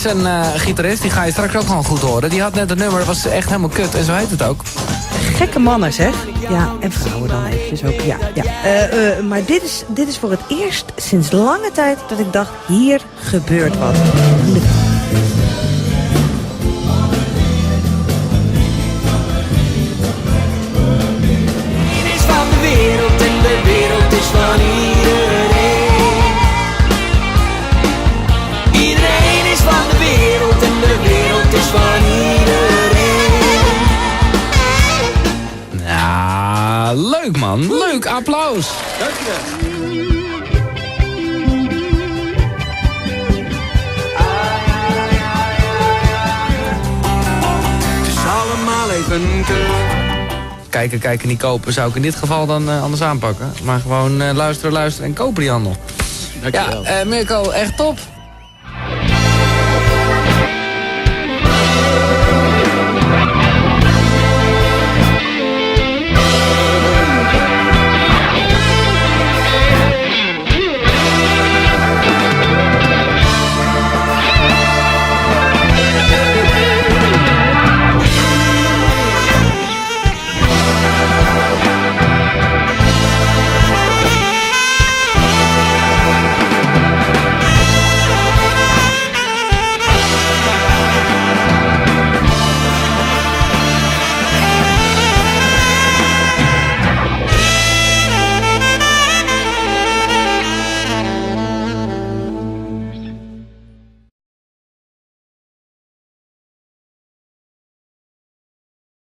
is een gitarist, die ga je straks ook gewoon goed horen. Die had net een nummer, was echt helemaal kut en zo heet het ook. Gekke mannen, zeg. Ja, en vrouwen dan eventjes ook. Ja. Maar dit is voor het eerst sinds lange tijd dat ik dacht, hier gebeurt wat. Is van de wereld en de wereld is van iedereen. Iedereen is van de wereld en de wereld is van iedereen. Ja, leuk man. Leuk, applaus. Dankjewel. Het is allemaal even Kijken, niet kopen zou ik in dit geval dan anders aanpakken. Maar gewoon luisteren en kopen die handel. Dankjewel. Ja, Mirko, echt top.